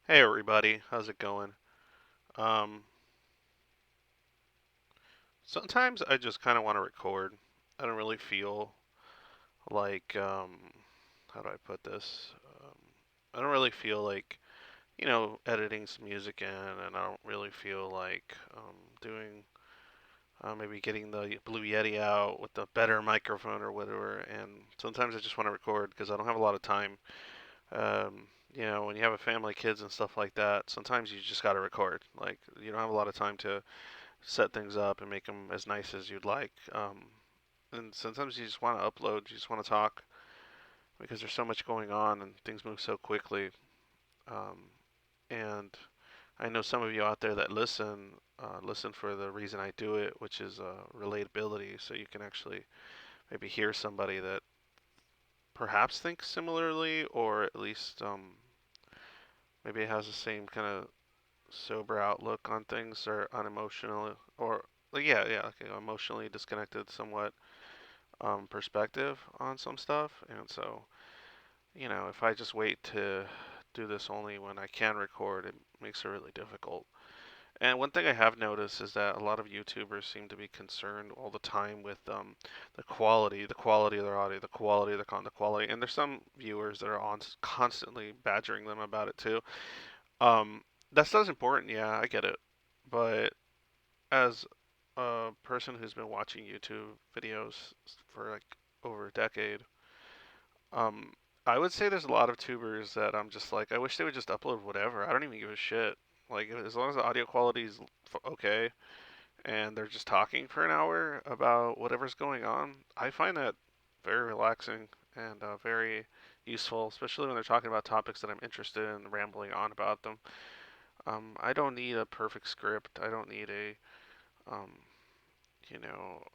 Hey everybody, how's it going? Um, Sometimes I just kind of want to record. I don't really feel like, how do I put this? I don't really feel like, editing some music in, and I don't really feel like doing, maybe getting the Blue Yeti out with the better microphone or whatever. And sometimes I just want to record because I don't have a lot of time. When you have a family, kids, and stuff like that, sometimes you just got to record. Like, you don't have a lot of time to set things up and make them as nice as you'd like. And sometimes you just want to upload, you just want to talk because there's so much going on and things move so quickly. Um, and I know some of you out there that listen for the reason I do it, which is relatability. So you can actually maybe hear somebody that perhaps thinks similarly, or at least maybe has the same kind of sober outlook on things, or unemotional, or yeah, okay, emotionally disconnected somewhat perspective on some stuff. And so, if I just wait to do this only when I can record, it makes it really difficult. And one thing I have noticed is that a lot of YouTubers seem to be concerned all the time with the quality of their audio, the quality of the content, the quality. And there's some viewers that are on constantly badgering them about it too. That stuff's important, yeah, I get it. But as a person who's been watching YouTube videos for like over a decade, Um, I would say there's a lot of tubers that I'm just like, I wish they would just upload whatever. I don't even give a shit. Like, as long as the audio quality is okay and they're just talking for an hour about whatever's going on, I find that very relaxing and very useful, especially when they're talking about topics that I'm interested in, rambling on about them. I don't need a perfect script. I don't need um,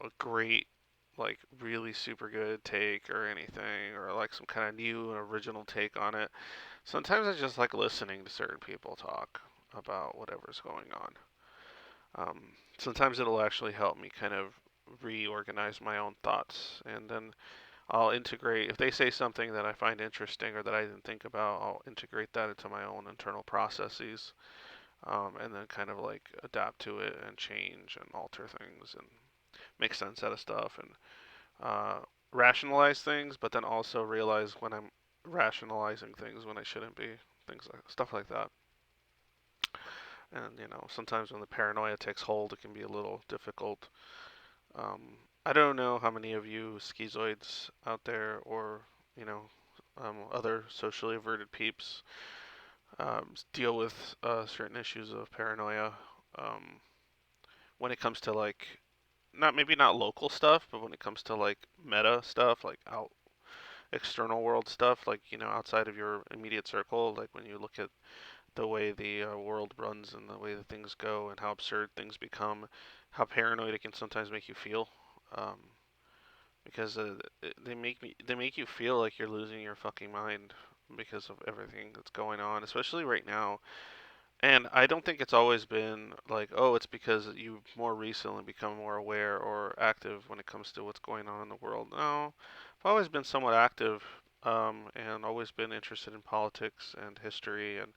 a great, like, really super good take or anything, or like some kind of new and original take on it. Sometimes I just like listening to certain people talk about whatever's going on. Sometimes it'll actually help me kind of reorganize my own thoughts, and then I'll integrate, if they say something that I find interesting or that I didn't think about, I'll integrate that into my own internal processes, and then kind of like adapt to it and change and alter things and make sense out of stuff and uh, rationalize things, but then also realize when I'm rationalizing things when I shouldn't be, things like stuff like that. And sometimes when the paranoia takes hold, it can be a little difficult. I don't know how many of you schizoids out there, or other socially averted peeps, deal with certain issues of paranoia um, when it comes to like not maybe not local stuff, but when it comes to like meta stuff, like out external world stuff, like outside of your immediate circle, like when you look at the way the world runs and the way that things go and how absurd things become, how paranoid it can sometimes make you feel, um, because they make you feel like you're losing your fucking mind because of everything that's going on, especially right now. And I don't think it's always been like, oh, it's because you've more recently become more aware or active when it comes to what's going on in the world. No, I've always been somewhat active, and always been interested in politics and history and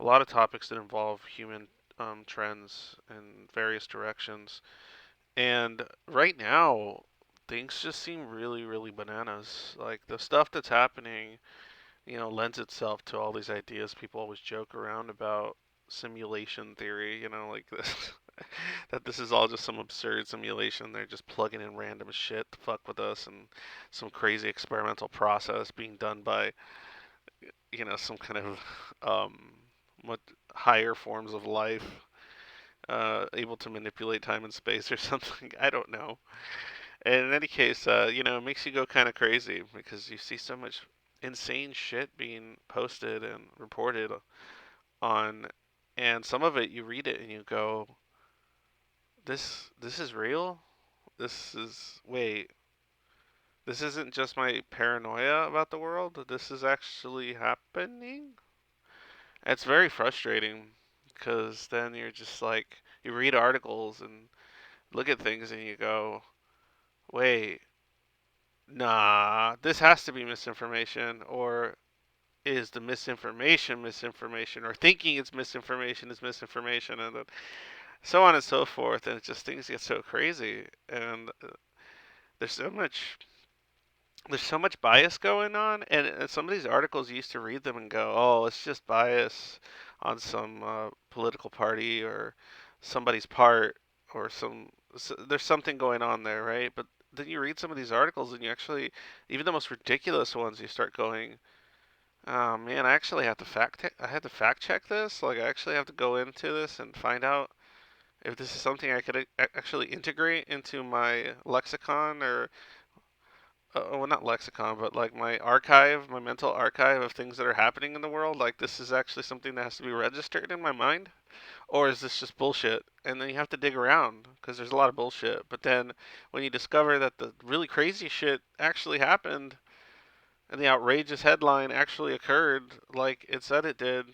a lot of topics that involve human trends in various directions. And right now, things just seem really, really bananas. Like the stuff that's happening, lends itself to all these ideas people always joke around about simulation theory, like this that this is all just some absurd simulation. They're just plugging in random shit to fuck with us and some crazy experimental process being done by, some kind of what higher forms of life able to manipulate time and space or something. I don't know. And in any case, it makes you go kind of crazy because you see so much insane shit being posted and reported on, and some of it you read it and you go, this is real. This is wait. This isn't just my paranoia about the world. This is actually happening. It's very frustrating because then you're just like you read articles and look at things and you go, wait, nah, this has to be misinformation, or is the misinformation, or thinking it's misinformation is misinformation, and then so on and so forth. And it just things get so crazy, and there's so much there's so much bias going on, and some of these articles you used to read them and go, oh, it's just bias on some political party or somebody's part, or there's something going on there, right? But then you read some of these articles and you actually, even the most ridiculous ones, you start going, oh man, I actually have to I had to fact check this. Like, I actually have to go into this and find out if this is something I could actually integrate into my lexicon, or well, not lexicon, but like my archive, my mental archive of things that are happening in the world. Like, this is actually something that has to be registered in my mind, or is this just bullshit? And then you have to dig around because there's a lot of bullshit. But then when you discover that the really crazy shit actually happened and the outrageous headline actually occurred like it said it did,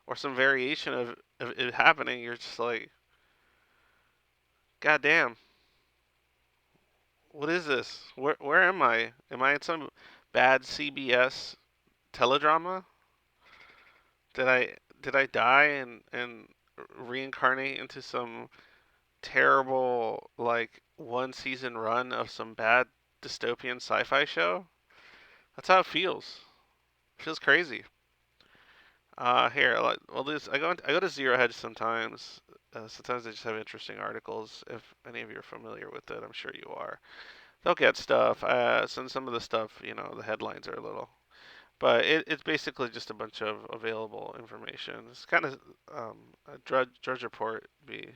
or some variation of it happening, you're just like, God damn, what is this? Where am I? Am I in some bad CBS teledrama? Did I die and reincarnate into some terrible, like, one season run of some bad dystopian sci-fi show? That's how it feels. It feels crazy. Here, like, well, this I go to Zero Hedge sometimes. Sometimes they just have interesting articles. If any of you are familiar with it, I'm sure you are. They'll get stuff. Some of the stuff, the headlines are a little, but it's basically just a bunch of available information. It's kind of a Drudge Report would be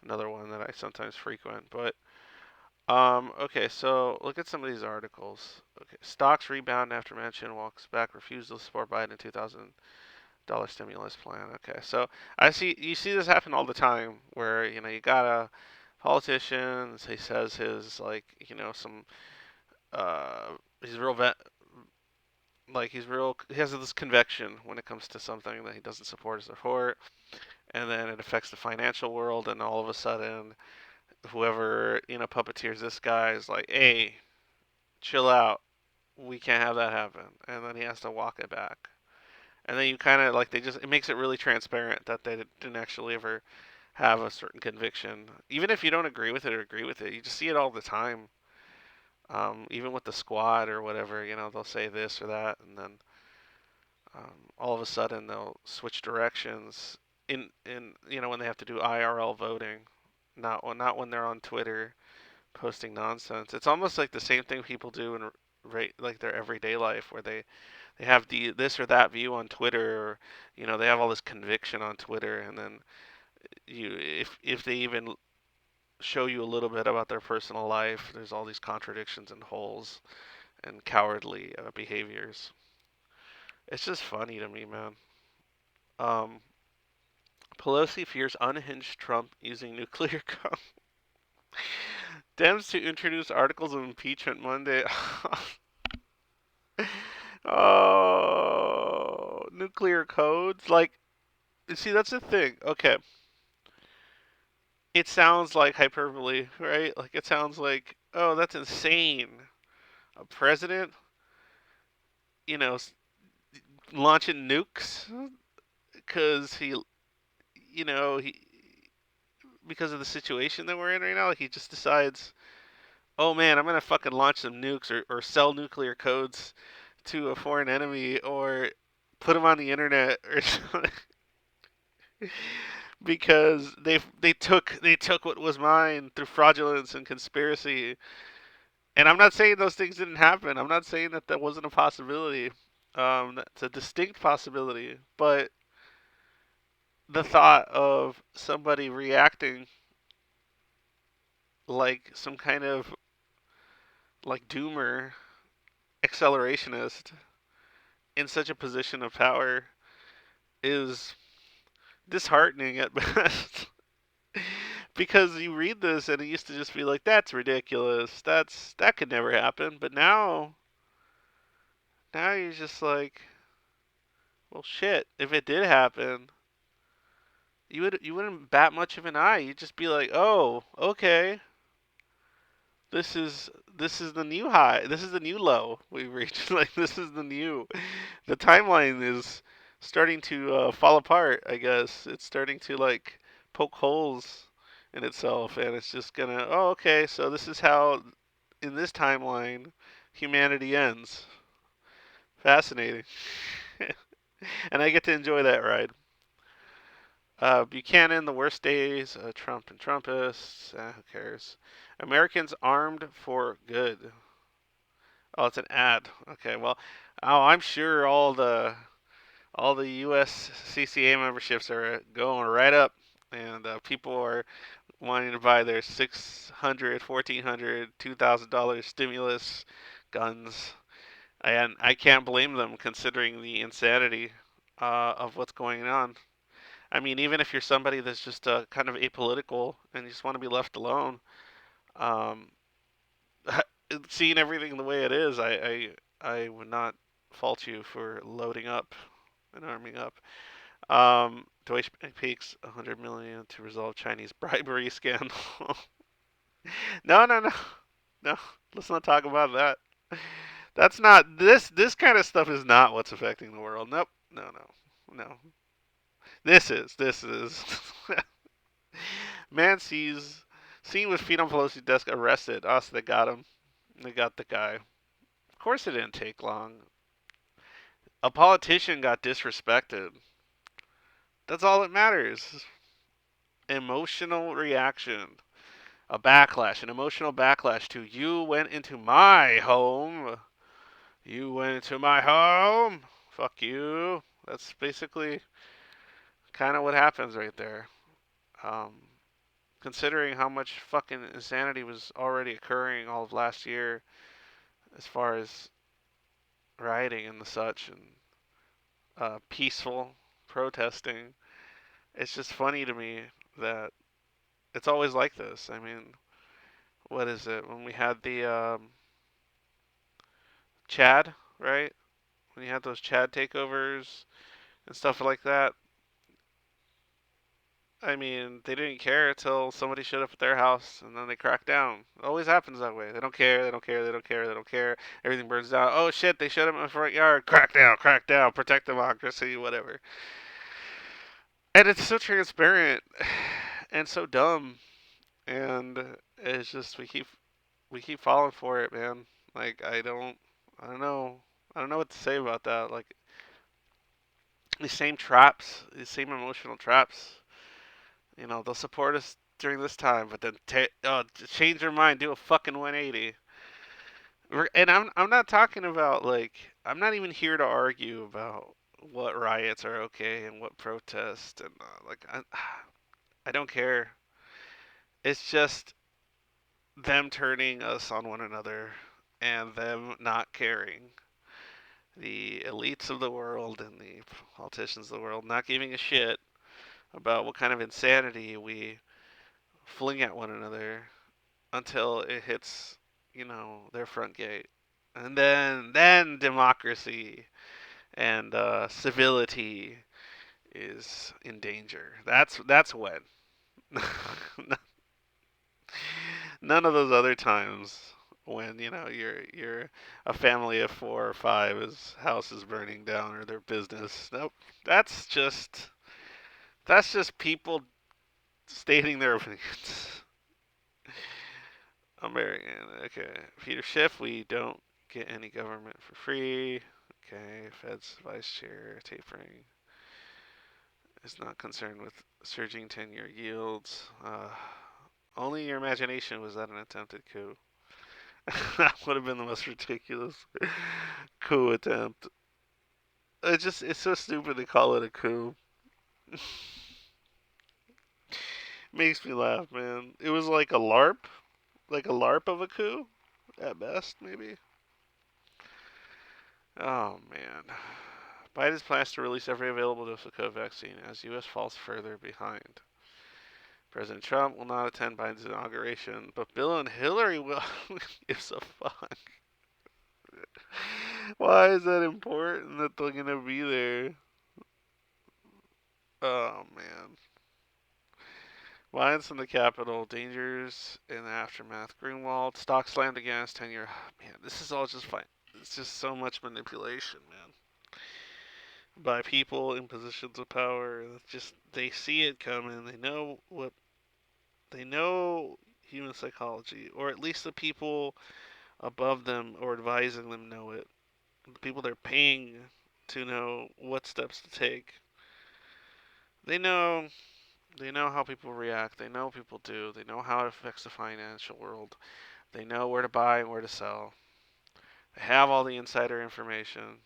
another one that I sometimes frequent. But okay, so look at some of these articles. Okay, stocks rebound after Manchin walks back refusal to support Biden $2,000 stimulus plan. Okay, so you see this happen all the time, where you got a politician. He says his, like, some he's real he has this conviction when it comes to something that he doesn't support, and then it affects the financial world, and all of a sudden whoever puppeteers this guy is like, hey, chill out, we can't have that happen, and then he has to walk it back. And then you kind of, like, it makes it really transparent that they didn't actually ever have a certain conviction, even if you don't agree with it or agree with it. You just see it all the time. Even with the squad or whatever, they'll say this or that, and then all of a sudden they'll switch directions in when they have to do IRL voting, not when they're on Twitter posting nonsense. It's almost like the same thing people do in like their everyday life, where they have this or that view on Twitter, or they have all this conviction on Twitter, and then if they even show you a little bit about their personal life, there's all these contradictions and holes and cowardly behaviors. It's just funny to me, man. Um, Pelosi fears unhinged Trump using nuclear codes. Dems to introduce articles of impeachment Monday. Oh, nuclear codes. Like, see, that's the thing. Okay, it sounds like hyperbole, right? Like, it sounds like, oh, that's insane. A president, you know, launching nukes because you know, he, because of the situation that we're in right now, like, he just decides, oh man, I'm gonna fucking launch some nukes, or sell nuclear codes to a foreign enemy, or put them on the internet or something, because they took what was mine through fraudulence and conspiracy. And I'm not saying those things didn't happen. I'm not saying that wasn't a possibility. That's a distinct possibility. But the thought of somebody reacting like some kind of, like, doomer accelerationist in such a position of power is disheartening at best. Because you read this and it used to just be like, that's ridiculous. That could never happen. But now you're just like, well, shit. If it did happen, you wouldn't bat much of an eye. You'd just be like, oh, okay. This is this is the new high. This is the new low we've reached. Like this is the timeline is starting to fall apart. I guess it's starting to like poke holes in itself, and it's just gonna. Oh, okay. So this is how in this timeline humanity ends. Fascinating, and I get to enjoy that ride. Buchanan, the worst days. Trump and Trumpists. Who cares? Americans armed for good. Oh, it's an ad. Okay, well, oh, I'm sure all the U.S. CCA memberships are going right up, and people are wanting to buy their $600, $1,400, $2,000 stimulus guns, and I can't blame them considering the insanity of what's going on. I mean, even if you're somebody that's just kind of apolitical and you just want to be left alone, um, seeing everything the way it is, I would not fault you for loading up and arming up. Deutsche Bank peaks 100 million to resolve Chinese bribery scandal. No, no, no, no. Let's not talk about that. That's not this. This kind of stuff is not what's affecting the world. Nope. No, no, no. This is. This is. Man seen with feet on Pelosi's desk arrested. Oh, so they got him. They got the guy. Of course, it didn't take long. A politician got disrespected. That's all that matters. Emotional reaction. A backlash, an emotional backlash to you went into my home. You went into my home. Fuck you. That's basically kind of what happens right there. Um, Considering how much fucking insanity was already occurring all of last year as far as rioting and the such and peaceful protesting, it's just funny to me that it's always like this. I mean, what is it? When we had the Chad, right? When you had those Chad takeovers and stuff like that. I mean, they didn't care until somebody showed up at their house and then they cracked down. It always happens that way. They don't care, they don't care, they don't care, they don't care. Everything burns down. Oh shit, they showed up in my front yard. Crack down, protect democracy, whatever. And it's so transparent and so dumb. And it's just we keep falling for it, man. Like I don't know. I don't know what to say about that. Like these same traps, these same emotional traps. They'll support us during this time, but then change their mind, do a fucking 180. And I'm not talking about like I'm not even here to argue about what riots are okay and what protests and like I don't care. It's just them turning us on one another and them not caring. The elites of the world and the politicians of the world not giving a shit about what kind of insanity we fling at one another until it hits, their front gate. And then democracy and civility is in danger. That's when. None of those other times when you're a family of four or five, his house is burning down or their business. Nope. That's just that's just people stating their opinions. American. Okay. Peter Schiff, we don't get any government for free. Okay. Fed's vice chair tapering is not concerned with surging 10-year yields. Only your imagination was that an attempted coup. That would have been the most ridiculous coup attempt. It's so stupid to call it a coup. Makes me laugh, man. It was like a LARP of a coup, at best, maybe. Oh man. Biden's plans to release every available dose of COVID vaccine as U.S. falls further behind. President Trump will not attend Biden's inauguration, but Bill and Hillary will. Who gives a fuck? Why is that important that they're gonna be there? Oh man. Violence in the Capitol, dangers in the aftermath. Greenwald, stock slammed against 10-year. Man, this is all just fine. It's just so much manipulation, man, by people in positions of power. It's just they see it coming. They know human psychology, or at least the people above them or advising them know it. The people they're paying to know what steps to take. They know they know how people react. They know what people do. They know how it affects the financial world. They know where to buy and where to sell. They have all the insider information.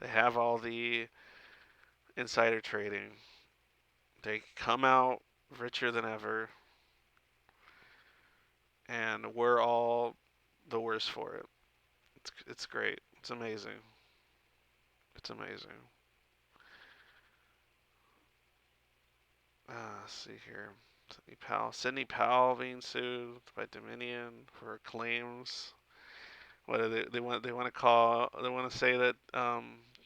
They have all the insider trading. They come out richer than ever, and we're all the worse for it. It's great. It's amazing. It's amazing. Let's see here. Sydney Powell being sued by Dominion for claims. What do they want? They want to call. They want to say that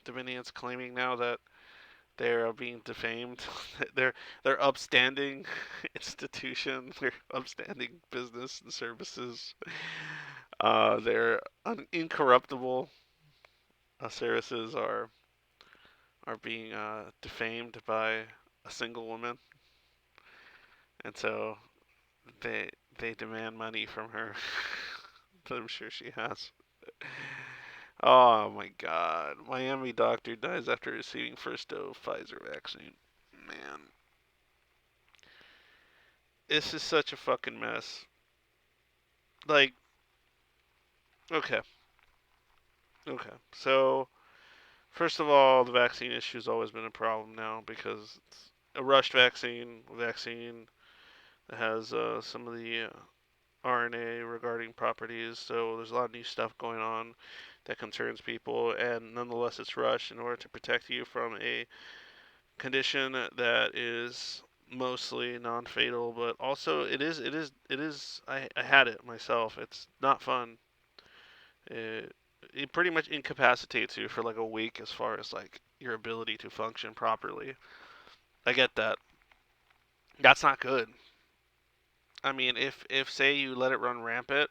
Dominion's claiming now that they're being defamed. they're they're upstanding institution. They're upstanding business and services. They're incorruptible. Services are being defamed by a single woman, and so they they demand money from her that I'm sure she has. Oh my God! Miami doctor dies after receiving first dose Pfizer vaccine. Man, this is such a fucking mess. Like, okay, okay. So first of all, the vaccine issue has always been a problem now because it's a rushed vaccine that has some of the RNA regarding properties. So there's a lot of new stuff going on that concerns people, and nonetheless, it's rushed in order to protect you from a condition that is mostly non-fatal, but also it is. I had it myself. It's not fun. It, it pretty much incapacitates you for like a week as far as like your ability to function properly. I get that. That's not good. I mean, if say you let it run rampant,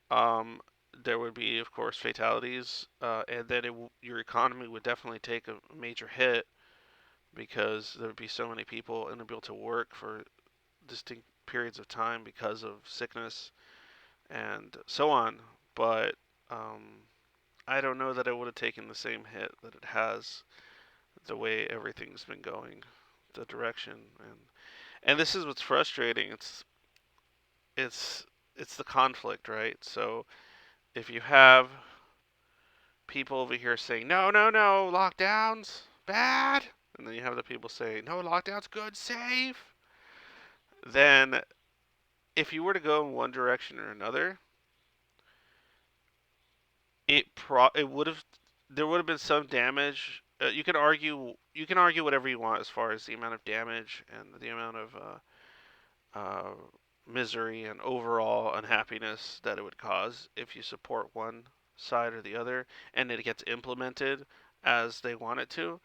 um, there would be of course fatalities, and then your economy would definitely take a major hit because there would be so many people unable to work for distinct periods of time because of sickness and so on. But I don't know that it would have taken the same hit that it has the way everything's been going, the direction, and this is what's frustrating. It's it's the conflict, right? So if you have people over here saying no, no, no, lockdowns bad, and then you have the people saying no, lockdowns good, safe, then if you were to go in one direction or another, it would have there would have been some damage. You can argue whatever you want as far as the amount of damage and the amount of uh, misery and overall unhappiness that it would cause if you support one side or the other and it gets implemented as they want it to.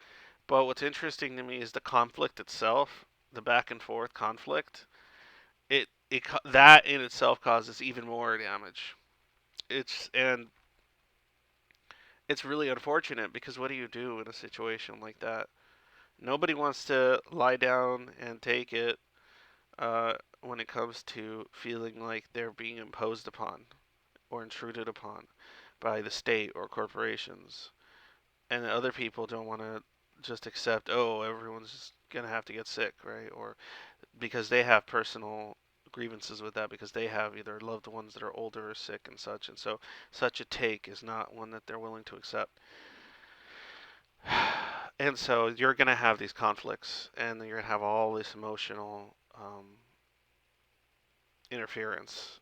But what's interesting to me is the conflict itself, the back and forth conflict. It that in itself causes even more damage. And it's really unfortunate because what do you do in a situation like that? Nobody wants to lie down and take it when it comes to feeling like they're being imposed upon or intruded upon by the state or corporations. And other people don't want to just accept, oh, everyone's going to have to get sick, right? Or because they have personal grievances with that because they have either loved ones that are older or sick and such. And so such a take is not one that they're willing to accept. And so you're going to have these conflicts and you're going to have all this emotional interference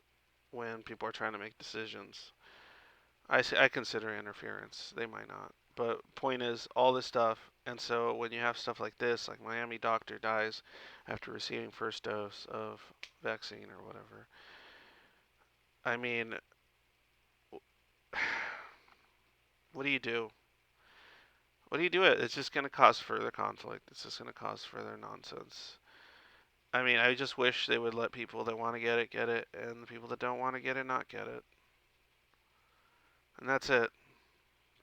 when people are trying to make decisions. I consider interference. They might not. But point is, all this stuff, and so when you have stuff like this, like Miami doctor dies after receiving first dose of vaccine or whatever. I mean, what do you do? What do you do? It's just going to cause further conflict. It's just going to cause further nonsense. I mean, I just wish they would let people that want to get it, and the people that don't want to get it, not get it. And that's it.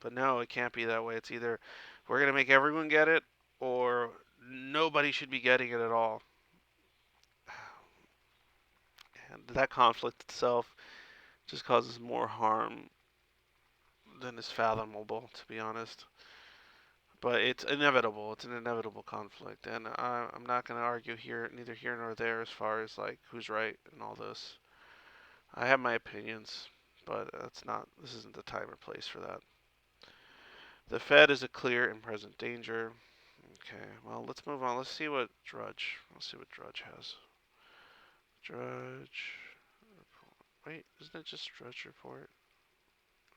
But no, it can't be that way. It's either we're going to make everyone get it, or nobody should be getting it at all. And that conflict itself just causes more harm than is fathomable, to be honest. But it's inevitable. It's an inevitable conflict, and I'm not going to argue here, neither here nor there, as far as like who's right in all this. I have my opinions, but that's not. This isn't the time or place for that. The Fed is a clear and present danger. Okay, well, let's move on. Let's see what Drudge. Let's see what Drudge has. Drudge. Wait, isn't it just Drudge report?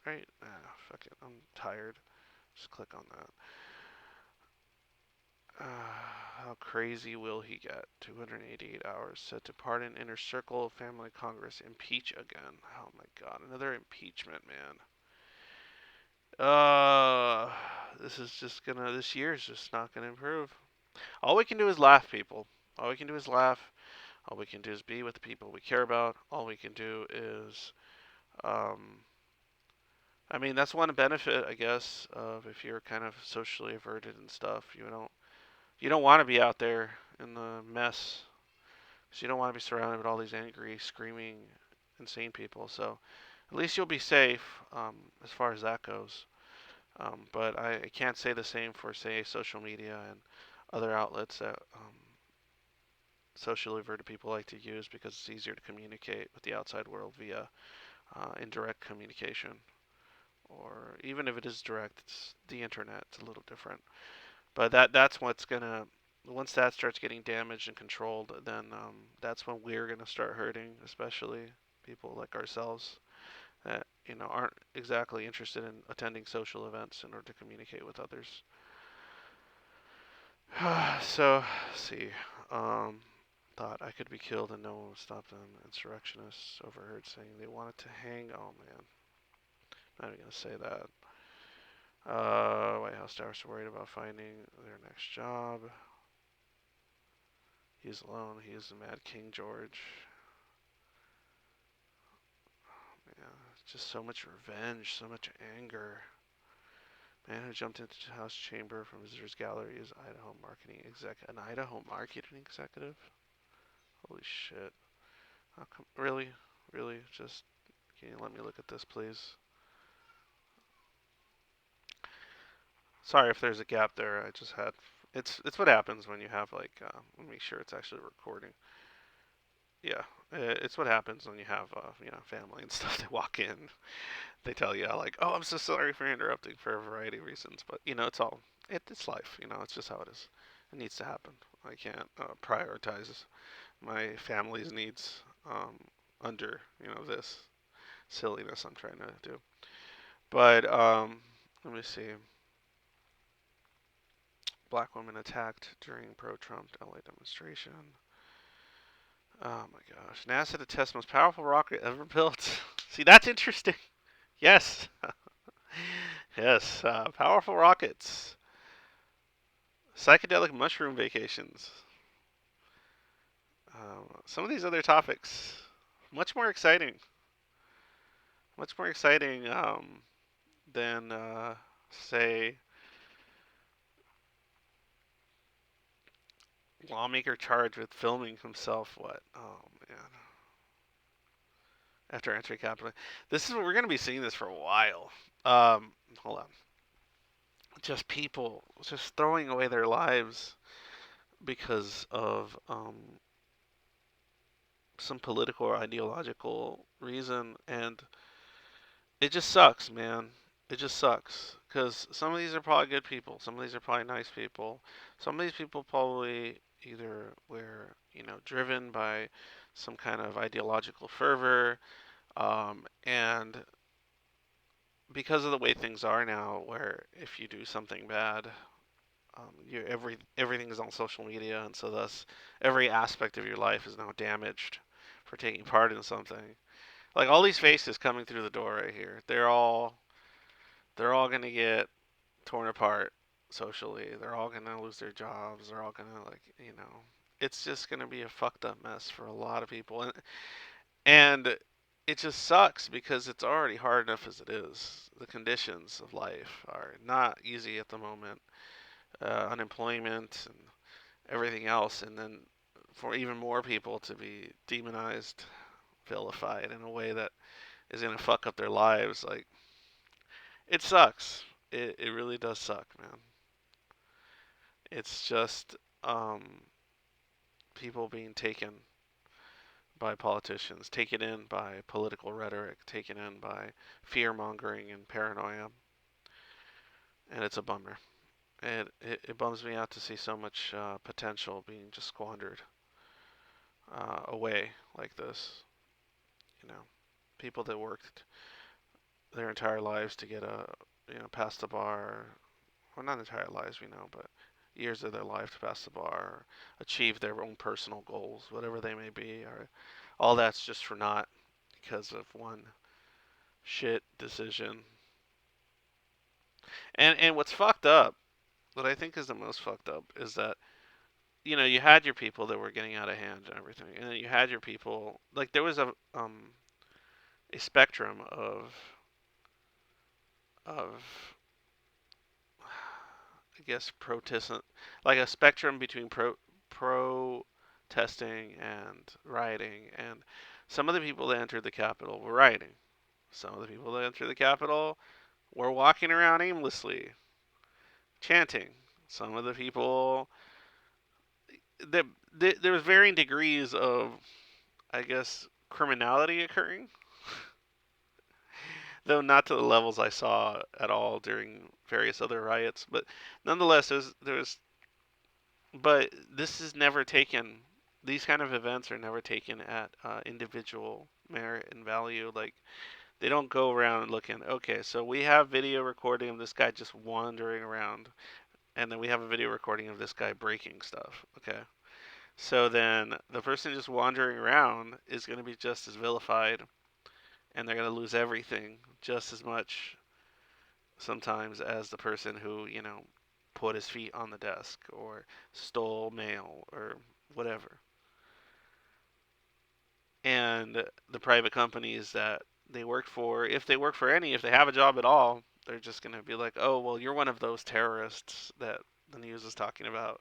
Right? Ah, fuck it. I'm tired. Just click on that. How crazy will he get? 288 hours. Set to pardon inner circle family Congress. Impeach again. Oh my god. Another impeachment, man. Uh, this is just gonna. This year is just not gonna improve. All we can do is laugh, people. All we can do is laugh. All we can do is be with the people we care about. All we can do is, um, I mean, that's one benefit, I guess, of if you're kind of socially averted and stuff. You don't want to be out there in the mess, because you don't want to be surrounded with all these angry, screaming, insane people. So at least you'll be safe, as far as that goes. But I can't say the same for, say, social media and other outlets that socially averted people like to use, because it's easier to communicate with the outside world via indirect communication. Or even if it is direct, it's the internet. It's a little different. But that's what's gonna. Once that starts getting damaged and controlled, then that's when we're gonna start hurting, especially people like ourselves that aren't exactly interested in attending social events in order to communicate with others. So, let's see. Um, thought I could be killed and no one would stop them. Insurrectionists overheard saying they wanted to hang. Oh man, I'm not even gonna say that. White House staffers are worried about finding their next job. He's alone. He is the Mad King George. Yeah, just so much revenge, so much anger. Man who jumped into the House chamber from visitors gallery is Idaho marketing exec. An Idaho marketing executive? Holy shit! How come? Really, really? Just can you let me look at this, please? Sorry if there's a gap there. I just had. It's what happens when you have like. Let me make sure it's actually recording. Yeah, it's what happens when you have family and stuff. They walk in, they tell you like, "Oh, I'm so sorry for interrupting for a variety of reasons," but it's all it's life. It's just how it is. It needs to happen. I can't prioritize my family's needs under this silliness I'm trying to do. But let me see. Black woman attacked during pro-Trump LA demonstration. Oh my gosh. NASA to test most powerful rocket ever built. See, that's interesting. Yes. Yes. Powerful rockets. Psychedelic mushroom vacations. Some of these other topics. Much more exciting. Much more exciting than, say, lawmaker charged with filming himself. What? Oh, man. After entering Capitol. This is what we're going to be seeing this for a while. Hold on. Just people just throwing away their lives because of some political or ideological reason, and it just sucks, man. It just sucks because some of these are probably good people, some of these are probably nice people, some of these people probably either were driven by some kind of ideological fervor, and because of the way things are now, where if you do something bad, everything is on social media, and so thus every aspect of your life is now damaged for taking part in something. Like all these faces coming through the door right here, they're all gonna get torn apart socially. They're all gonna lose their jobs. They're all gonna like. it's just going to be a fucked up mess for a lot of people, and it just sucks because it's already hard enough as it is. The conditions of life are not easy at the moment. Unemployment and everything else, and then for even more people to be demonized, vilified in a way that is going to fuck up their lives, like, it sucks. It really does suck, man. It's just people being taken by politicians, taken in by political rhetoric, taken in by fear mongering and paranoia, and it's a bummer. It bums me out to see so much potential being just squandered away like this. You know, people that worked their entire lives to get pass the bar, or not entire lives, but years of their life to pass the bar, or achieve their own personal goals, whatever they may be, or all that's just for naught because of one shit decision. And what's fucked up, what I think is the most fucked up, is that you had your people that were getting out of hand and everything, and then you had your people like there was a spectrum of I guess protest, like a spectrum between protesting and rioting, and some of the people that entered the Capitol were rioting. Some of the people that entered the Capitol were walking around aimlessly, chanting. Some of the people that there was varying degrees of, I guess, criminality occurring, though not to the levels I saw at all during various other riots. But nonetheless, there's but this is never taken. These kind of events are never taken at individual merit and value. Like they don't go around looking. Okay, so we have video recording of this guy just wandering around, and then we have a video recording of this guy breaking stuff. Okay, so then the person just wandering around is going to be just as vilified, and they're going to lose everything just as much sometimes as the person who put his feet on the desk or stole mail or whatever. And the private companies that they work for, if they work for any, if they have a job at all, they're just going to be like, oh, well, you're one of those terrorists that the news is talking about,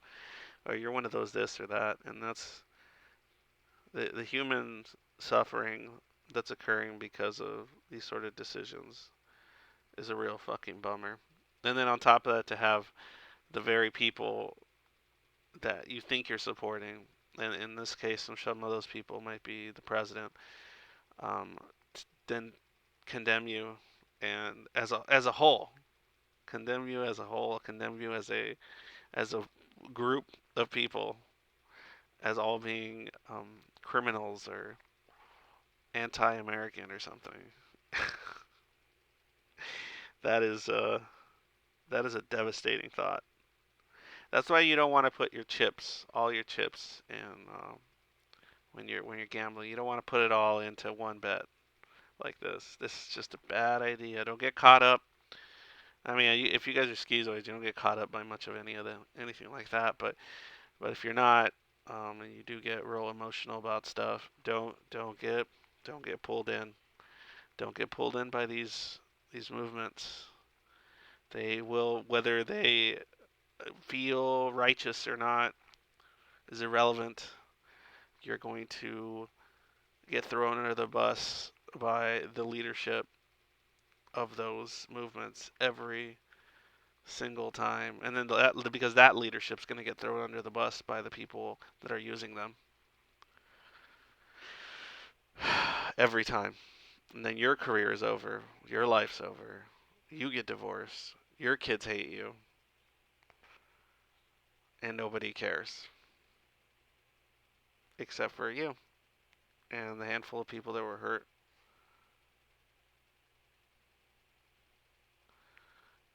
or you're one of those this or that. And that's the human suffering that's occurring because of these sort of decisions is a real fucking bummer. And then on top of that, to have the very people that you think you're supporting, and in this case, some of those people might be the president, um, then condemn you, and as a whole, condemn you as a whole, condemn you as a group of people as all being criminals or anti-American or something. that is uh, that is a devastating thought. That's why you don't want to put all your chips, in when you're gambling. You don't want to put it all into one bet like this. This is just a bad idea. Don't get caught up. I mean, if you guys are schizoids, you don't get caught up by much of anything like that. But if you're not, and you do get real emotional about stuff, don't get pulled in. Don't get pulled in by these movements. They will, whether they feel righteous or not, is irrelevant. You're going to get thrown under the bus by the leadership of those movements every single time, and then because that leadership's going to get thrown under the bus by the people that are using them every time. And then your career is over, your life's over, you get divorced, your kids hate you, and nobody cares except for you and the handful of people that were hurt.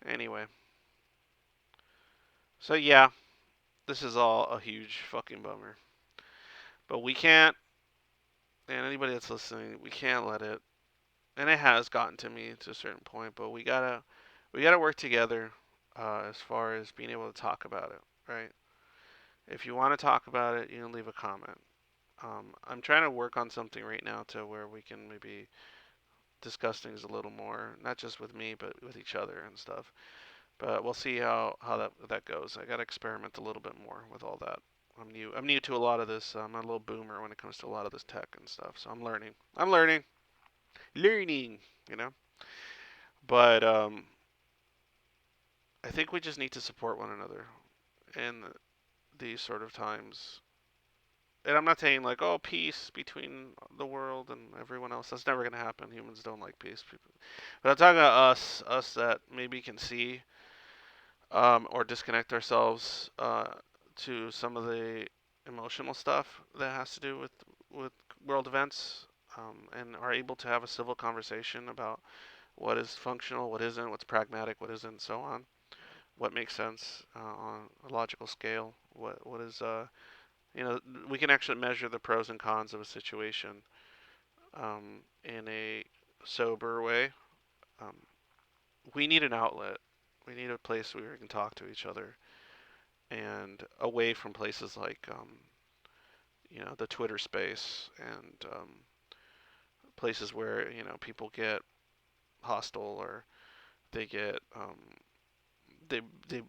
Anyway, so yeah, this is all a huge fucking bummer. But we can't, and anybody that's listening, we can't let it, and it has gotten to me to a certain point, but we gotta work together as far as being able to talk about it, right? If you want to talk about it, you can leave a comment. I'm trying to work on something right now to where we can maybe discuss things a little more, not just with me, but with each other and stuff. But we'll see how that goes. I got to experiment a little bit more with all that. I'm new to a lot of this. I'm a little boomer when it comes to a lot of this tech and stuff. So I'm learning. I'm learning. Learning. You know. But I think we just need to support one another in these sort of times. And I'm not saying like, oh, peace between the world and everyone else. That's never gonna happen. Humans don't like peace. But I'm talking about us that maybe can see or disconnect ourselves to some of the emotional stuff that has to do with world events, and are able to have a civil conversation about what is functional, what isn't, what's pragmatic, what isn't, and so on. What makes sense on a logical scale? What is you know, we can actually measure the pros and cons of a situation in a sober way. Um, we need an outlet. We need a place where we can talk to each other and away from places like the Twitter space and places where people get hostile or they get they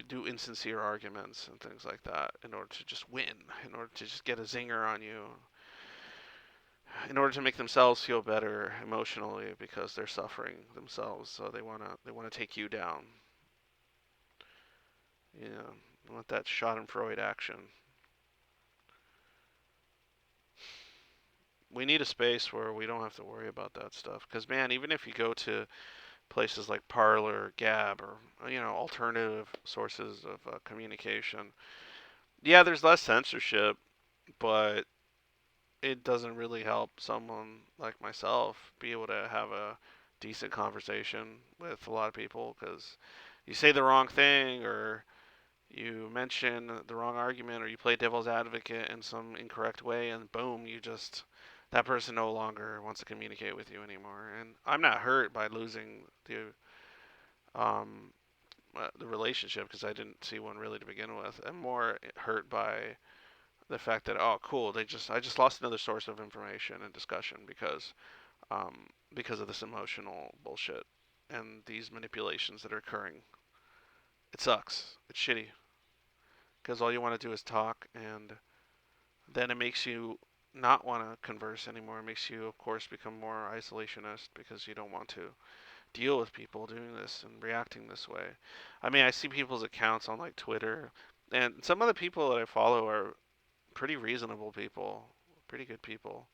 do insincere arguments and things like that in order to just win, in order to just get a zinger on you, in order to make themselves feel better emotionally because they're suffering themselves. So they wanna take you down. You know, they want that Schadenfreude action. We need a space where we don't have to worry about that stuff. Because man, even if you go to places like Parler, Gab, or alternative sources of communication, yeah, there's less censorship, but it doesn't really help someone like myself be able to have a decent conversation with a lot of people because you say the wrong thing or you mention the wrong argument or you play devil's advocate in some incorrect way and boom, you just that person no longer wants to communicate with you anymore. And I'm not hurt by losing um, the relationship because I didn't see one really to begin with. I'm more hurt by the fact that oh cool I just lost another source of information and discussion because of this emotional bullshit and these manipulations that are occurring. It sucks. It's shitty because all you want to do is talk, and then it makes you not want to converse anymore. It makes you, of course, become more isolationist because you don't want to deal with people doing this and reacting this way. I mean, I see people's accounts on like Twitter, and some of the people that I follow are pretty reasonable people, pretty good people,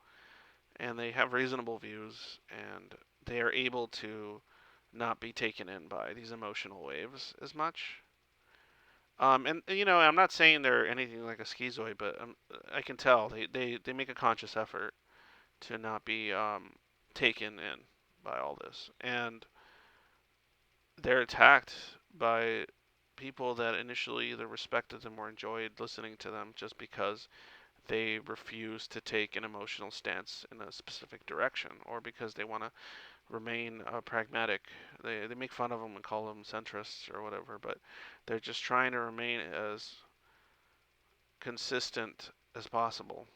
and they have reasonable views, and they are able to not be taken in by these emotional waves as much. And I'm not saying they're anything like a schizoid, but I can tell they make a conscious effort to not be taken in by all this, and they're attacked by people that initially either respected them or enjoyed listening to them just because they refuse to take an emotional stance in a specific direction, or because they want to remain pragmatic. They make fun of them and call them centrists or whatever, but they're just trying to remain as consistent as possible,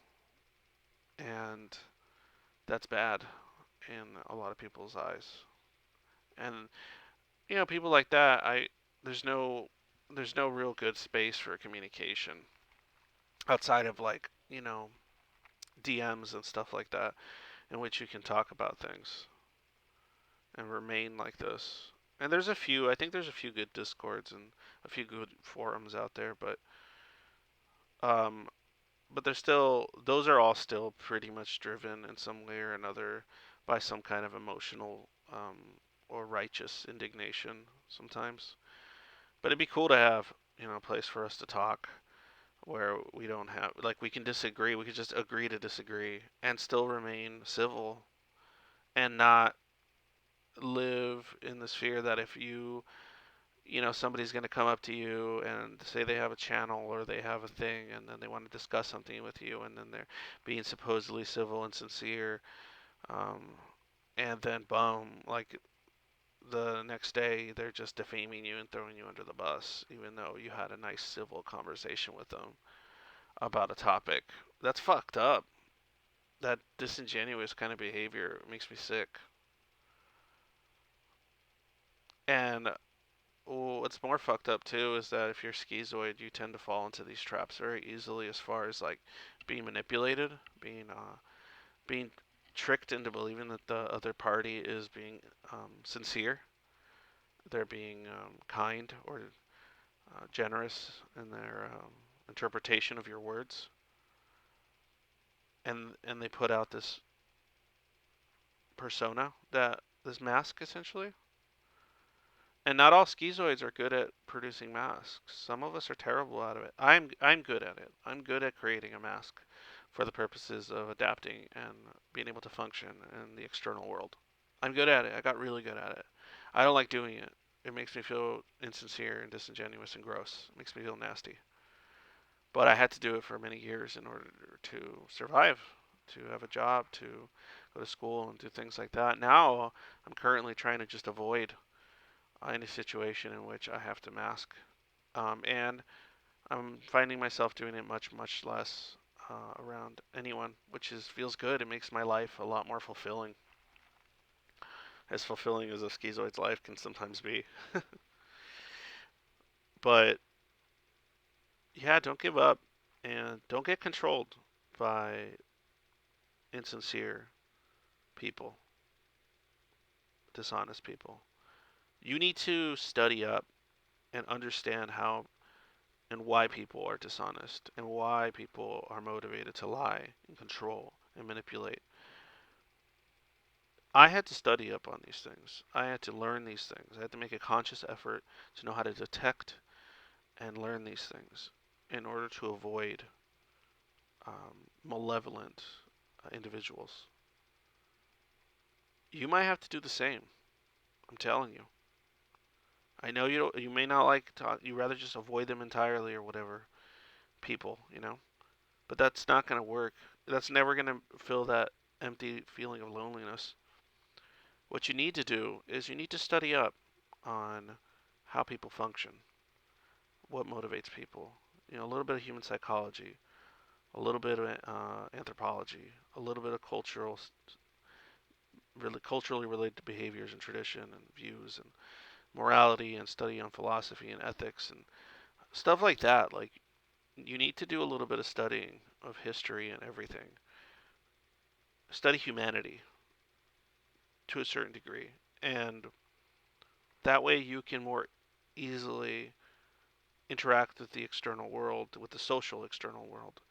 and that's bad in a lot of people's eyes. And people like that, I there's no there's no real good space for communication outside of like DMs and stuff like that, in which you can talk about things and remain like this. And I think there's a few good discords and a few good forums out there, um, but those are all still pretty much driven in some way or another by some kind of emotional or righteous indignation sometimes. But it'd be cool to have a place for us to talk where we don't have like we can disagree, we could just agree to disagree and still remain civil and not live in this fear that if somebody's going to come up to you and say they have a channel or they have a thing and then they want to discuss something with you and then they're being supposedly civil and sincere, um, and then boom, like the next day they're just defaming you and throwing you under the bus even though you had a nice civil conversation with them. about a topic. That's fucked up. That disingenuous kind of behavior makes me sick. And what's more fucked up too is that if you're schizoid, you tend to fall into these traps very easily, as far as like being manipulated, being tricked into believing that the other party is being sincere, they're being kind or generous in their interpretation of your words, and they put out this persona, that this mask essentially. And not all schizoids are good at producing masks. Some of us are terrible at it. I'm good at it. I'm good at creating a mask for the purposes of adapting and being able to function in the external world. I'm good at it. I got really good at it. I don't like doing it. It makes me feel insincere and disingenuous and gross. It makes me feel nasty. But I had to do it for many years in order to survive, to have a job, to go to school and do things like that. Now I'm currently trying to just avoid any situation in which I have to mask. And I'm finding myself doing it much, much less around anyone, which feels good. It makes my life a lot more fulfilling, as fulfilling as a schizoid's life can sometimes be. But yeah, don't give up and don't get controlled by insincere people, dishonest people. You need to study up and understand how and why people are dishonest and why people are motivated to lie and control and manipulate. I had to study up on these things. I had to learn these things. I had to make a conscious effort to know how to detect and learn these things in order to avoid malevolent individuals. You might have to do the same. I'm telling you. I know you don't, you may not like to, you rather just avoid them entirely or whatever. People, but that's not going to work. That's never going to fill that empty feeling of loneliness. What you need to do is you need to study up on how people function, what motivates people. A little bit of human psychology, a little bit of anthropology, a little bit of really culturally related behaviors and tradition and views and morality and study on philosophy and ethics and stuff like that. Like, you need to do a little bit of studying of history and everything. Study humanity to a certain degree, and that way you can more easily interact with the external world, with the social external world,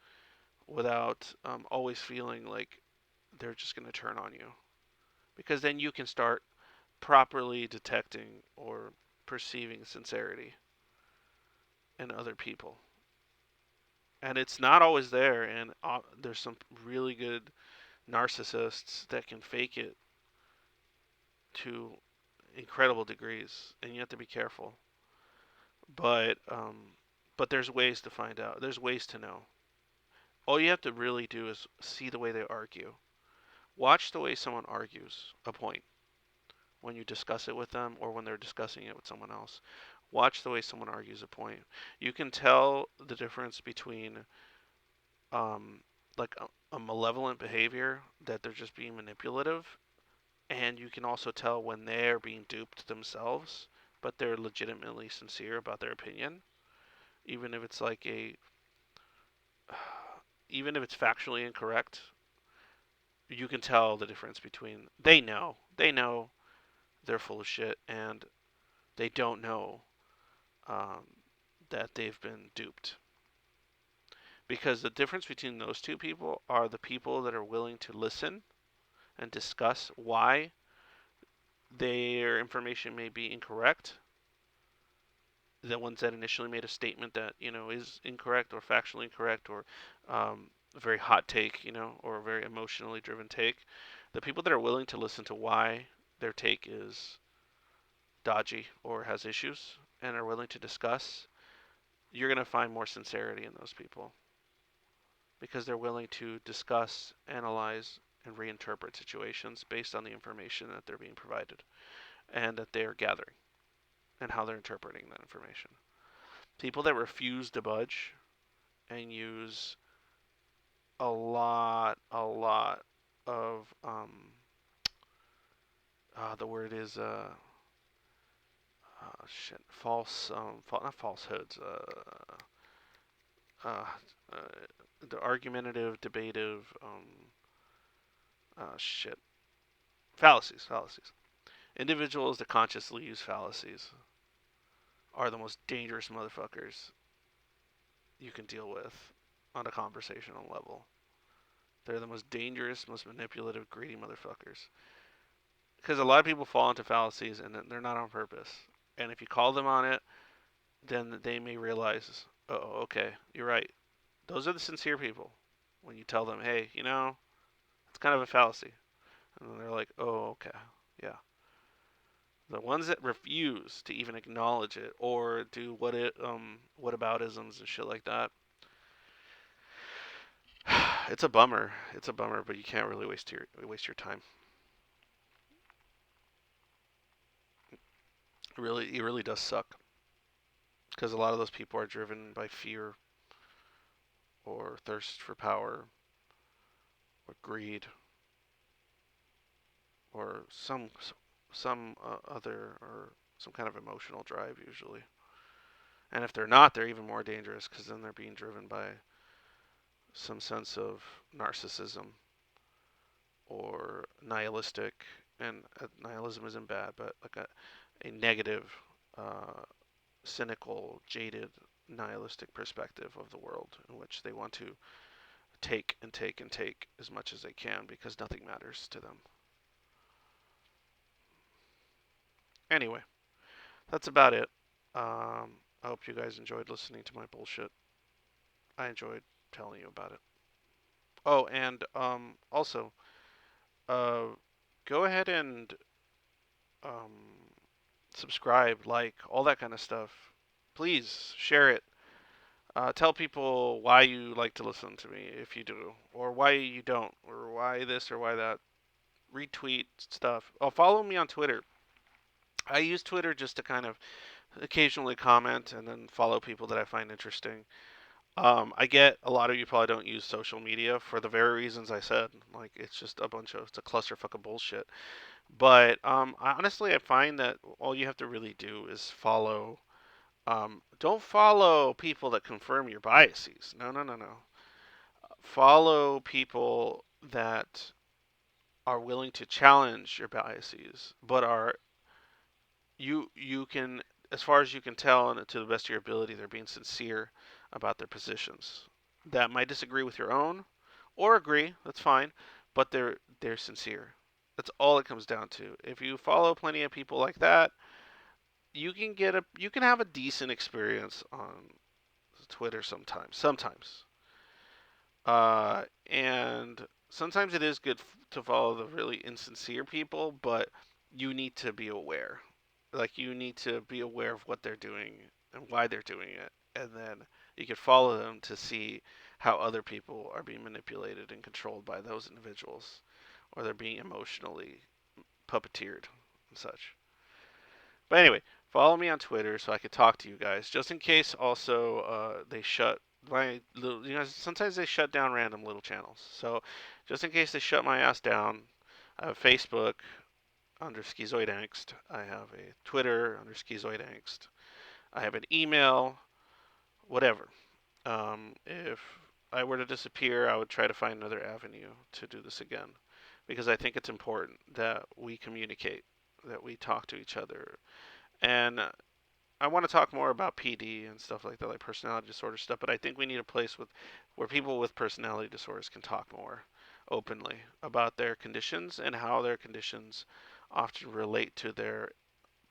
without always feeling like they're just going to turn on you. Because then you can start properly detecting or perceiving sincerity in other people. And it's not always there, and there's some really good narcissists that can fake it to incredible degrees, and you have to be careful. But but there's ways to find out. There's ways to know. All you have to really do is see the way they argue. Watch the way someone argues a point when you discuss it with them or when they're discussing it with someone else. Watch the way someone argues a point. You can tell the difference between um, like a malevolent behavior, that they're just being manipulative, and you can also tell when they're being duped themselves, but they're legitimately sincere about their opinion, even if it's like a even if it's factually incorrect. You can tell the difference between they know they're full of shit, and they don't know um, that they've been duped. Because the difference between those two people are the people that are willing to listen and discuss why their information may be incorrect. The ones that initially made a statement that is incorrect or factually incorrect or a very hot take, or a very emotionally driven take. The people that are willing to listen to why their take is dodgy or has issues and are willing to discuss, you're going to find more sincerity in those people because they're willing to discuss, analyze, and reinterpret situations based on the information that they're being provided and that they're gathering and how they're interpreting that information. People that refuse to budge and use a lot of the word is shit, false, not falsehoods, uh, uh, the argumentative, debative, shit, fallacies. Individuals that consciously use fallacies are the most dangerous motherfuckers you can deal with on a conversational level. They're the most dangerous, most manipulative, greedy motherfuckers. Because a lot of people fall into fallacies and they're not on purpose. And if you call them on it, then they may realize, oh, okay, you're right. Those are the sincere people. When you tell them, hey, it's kind of a fallacy. And then they're like, oh, okay, yeah. The ones that refuse to even acknowledge it or do whataboutisms and shit like that, it's a bummer. It's a bummer, but you can't really waste your time. It really does suck because a lot of those people are driven by fear or thirst for power or greed or some other or some kind of emotional drive usually. And if they're not, they're even more dangerous because then they're being driven by some sense of narcissism or nihilistic. And nihilism isn't bad, but like a negative, uh, cynical, jaded, nihilistic perspective of the world in which they want to take and take and take as much as they can because nothing matters to them. Anyway, that's about it. I hope you guys enjoyed listening to my bullshit. I enjoyed telling you about it. Oh, and also, uh, go ahead and um, subscribe, like, all that kind of stuff. Please share it. Tell people why you like to listen to me if you do, or why you don't, or why this or why that. Retweet stuff. Oh, follow me on Twitter. I use Twitter just to kind of occasionally comment and then follow people that I find interesting. I get a lot of you probably don't use social media for the very reasons I said. Like it's a clusterfuck of bullshit. But honestly, I find that all you have to really do is follow. Don't follow people that confirm your biases. No, no, no, no. Follow people that are willing to challenge your biases, but are you can, as far as you can tell and to the best of your ability, they're being sincere about their positions that might disagree with your own or agree, that's fine, but they're sincere. That's all it comes down to. If you follow plenty of people like that, you can have a decent experience on Twitter sometimes, and sometimes it is good to follow the really insincere people, but you need to be aware. Like you need to be aware of what they're doing and why they're doing it, and then you can follow them to see how other people are being manipulated and controlled by those individuals, or they're being emotionally puppeteered and such. But anyway, follow me on Twitter so I could talk to you guys, just in case. Also, they shut my little, sometimes they shut down random little channels. So, just in case they shut my ass down, I have Facebook under Schizoid Angst. I have a Twitter under Schizoid Angst. I have an email, whatever. If I were to disappear, I would try to find another avenue to do this again, because I think it's important that we communicate, that we talk to each other, and I want to talk more about PD and stuff like that, like personality disorder stuff. But I think we need a place where people with personality disorders can talk more openly about their conditions and how their conditions often relate to their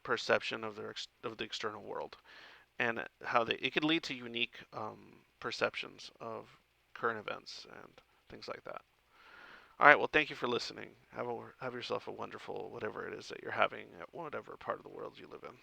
perception of the external world, and how it could lead to unique perceptions of current events and things like that. All right. Well, thank you for listening. Have yourself a wonderful whatever it is that you're having at whatever part of the world you live in.